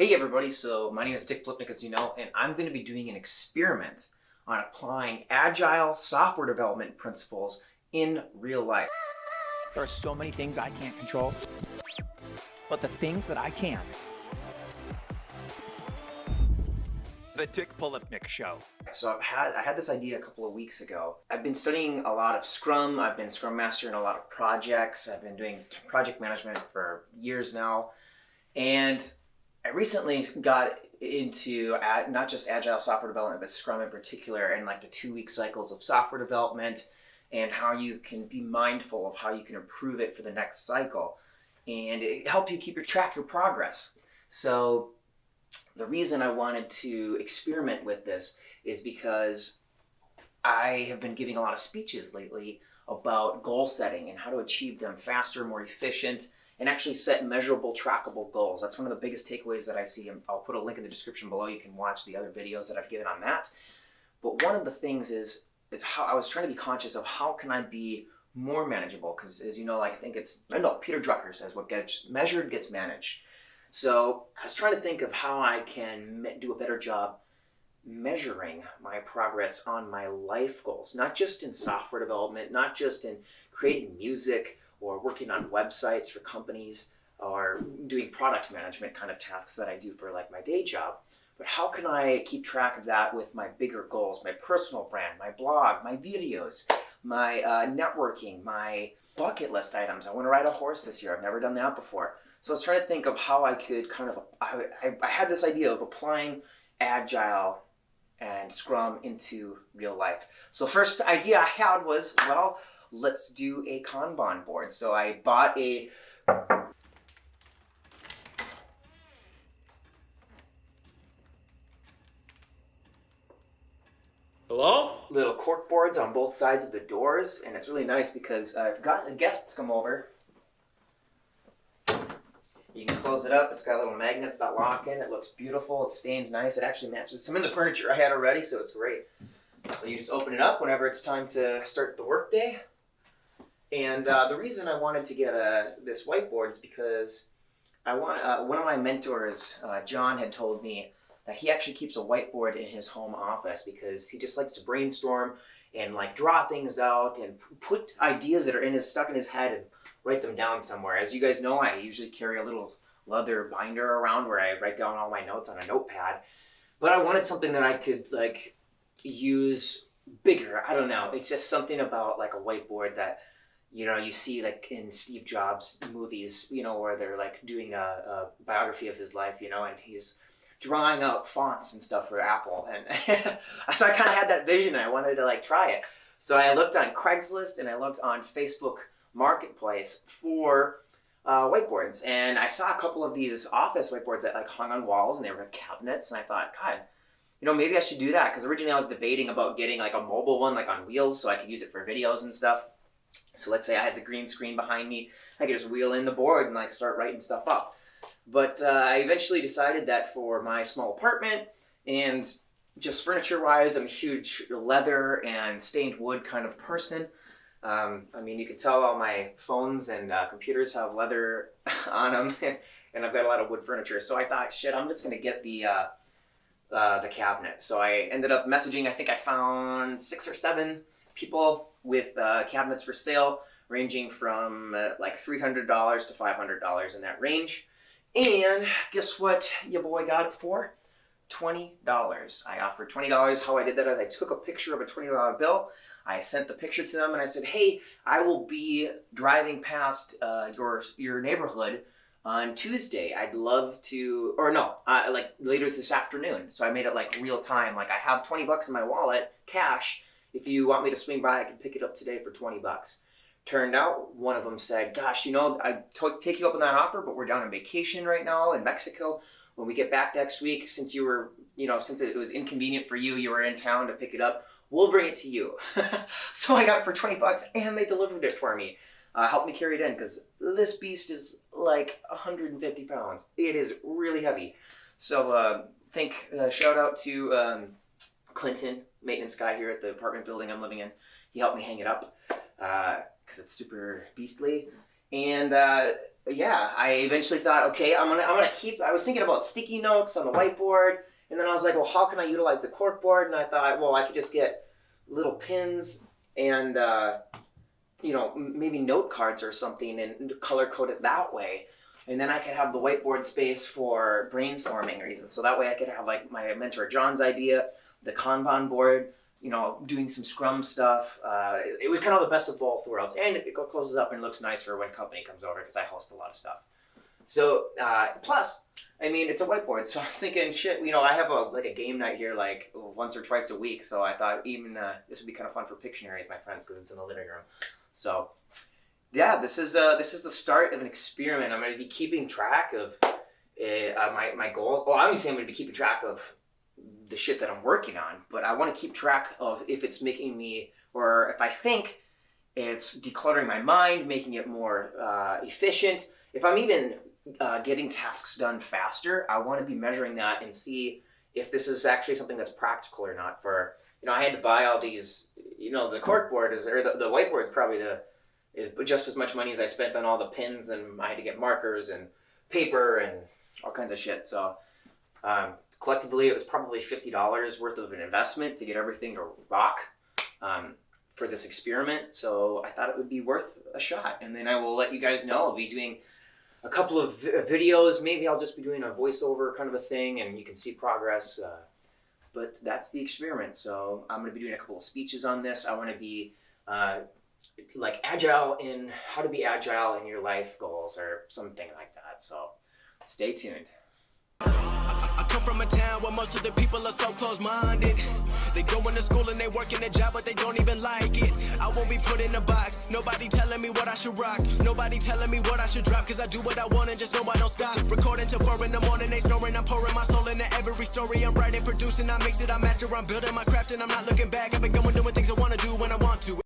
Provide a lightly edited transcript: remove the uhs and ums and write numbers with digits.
Hey everybody, so my name is Dick Polipnick, as you know, and I'm going to be doing an experiment on applying Agile software development principles in real life. There are so many things I can't control, but the things that I can. The Dick Polipnick Show. So I had this idea a couple of weeks ago. I've been studying a lot of Scrum. I've been Scrum Master in a lot of projects. I've been doing project management for years now. And I recently got into not just Agile software development, but Scrum in particular, and like the 2-week cycles of software development and how you can be mindful of how you can improve it for the next cycle. And it helps you keep track your progress. So the reason I wanted to experiment with this is because I have been giving a lot of speeches lately about goal setting and how to achieve them faster, more efficient, and actually set measurable, trackable goals. That's one of the biggest takeaways that I see, and I'll put a link in the description below. You can watch the other videos that I've given on that. But one of the things is how I was trying to be conscious of how can I be more manageable, because as you know, like Peter Drucker says, what gets measured gets managed. So I was trying to think of how I can do a better job measuring my progress on my life goals, not just in software development, not just in creating music or working on websites for companies or doing product management kind of tasks that I do for like my day job. But how can I keep track of that with my bigger goals, my personal brand, my blog, my videos, my networking, my bucket list items. I want to ride a horse this year. I've never done that before. So I was trying to think of how I could I had this idea of applying Agile and Scrum into real life. So first idea I had was, well, let's do a Kanban board. So I bought a little cork boards on both sides of the doors, and it's really nice because I've got guests come over. You can close it up. It's got little magnets that lock in. It looks beautiful. It's stained nice. It actually matches some of the furniture I had already, so it's great. So you just open it up whenever it's time to start the workday. And the reason I wanted to get this whiteboard is because one of my mentors, John, had told me that he actually keeps a whiteboard in his home office because he just likes to brainstorm and like draw things out and put ideas that are stuck in his head and write them down somewhere. As you guys know, I usually carry a little leather binder around where I write down all my notes on a notepad. But I wanted something that I could like use bigger. I don't know. It's just something about like a whiteboard that, you know, you see like in Steve Jobs movies, you know, where they're like doing a biography of his life, you know, and he's drawing out fonts and stuff for Apple. And so I kind of had that vision and I wanted to like try it. So I looked on Craigslist and I looked on Facebook Marketplace for whiteboards. And I saw a couple of these office whiteboards that like hung on walls and they were cabinets. And I thought, God, you know, maybe I should do that. Because originally I was debating about getting like a mobile one, like on wheels, so I could use it for videos and stuff. So let's say I had the green screen behind me, I could just wheel in the board and like start writing stuff up. But I eventually decided that for my small apartment and just furniture-wise, I'm a huge leather and stained wood kind of person. I mean, you can tell all my phones and computers have leather on them, and I've got a lot of wood furniture. So I thought, shit, I'm just going to get the cabinet. So I ended up messaging, I think I found 6 or 7 people with cabinets for sale, ranging from like $300 to $500 in that range. And guess what your boy got it for? $20. I offered $20. How I did that is I took a picture of a $20 bill. I sent the picture to them and I said, hey, I will be driving past your neighborhood on Tuesday. I'd love to, or no, like later this afternoon. So I made it like real time. Like I have $20 in my wallet, cash. If you want me to swing by, I can pick it up today for $20. Turned out, one of them said, gosh, you know, I'd take you up on that offer, but we're down on vacation right now in Mexico. When we get back next week, since you were, you know, since it was inconvenient for you, you were in town to pick it up, we'll bring it to you. So I got it for $20 and they delivered it for me. Helped me carry it in because this beast is like 150 pounds. It is really heavy. So shout out to Clinton, maintenance guy here at the apartment building I'm living in. He helped me hang it up because it's super beastly. And yeah, I eventually thought, okay, I'm gonna keep. I was thinking about sticky notes on the whiteboard, and then I was like, well, how can I utilize the cork board? And I thought, well, I could just get little pins and maybe note cards or something and color code it that way. And then I could have the whiteboard space for brainstorming reasons. So that way I could have like my mentor John's idea, the Kanban board, doing some Scrum stuff. It was kind of the best of both worlds. And it closes up and looks nice for when company comes over because I host a lot of stuff. So, plus, it's a whiteboard. So I was thinking, shit, I have a game night here like once or twice a week. So I thought even this would be kind of fun for Pictionary with my friends because it's in the living room. So, yeah, this is the start of an experiment. I'm going to be keeping track of my goals. Well, obviously I'm going to be keeping track of the shit that I'm working on, but I want to keep track of if it's making me, or if I think it's decluttering my mind, making it more efficient. If I'm even getting tasks done faster, I want to be measuring that and see if this is actually something that's practical or not. For I had to buy all these. The corkboard the whiteboard is probably is just as much money as I spent on all the pins, and I had to get markers and paper and all kinds of shit. So collectively, it was probably $50 worth of an investment to get everything to rock for this experiment. So I thought it would be worth a shot, and then I will let you guys know. I'll be doing a couple of videos. Maybe I'll just be doing a voiceover kind of a thing, and you can see progress. But that's the experiment. So I'm going to be doing a couple of speeches on this. I want to be agile in how to be agile in your life goals or something like that. So stay tuned. I come from a town where most of the people are so close-minded. They go into school and they work in a job, but they don't even like it. I won't be put in a box. Nobody telling me what I should rock. Nobody telling me what I should drop. Cause I do what I want and just know I don't stop. Recording till 4 in the morning, they snoring. I'm pouring my soul into every story. I'm writing, producing, I mix it, I master, I'm building my craft, and I'm not looking back. I've been going doing things I wanna do when I want to.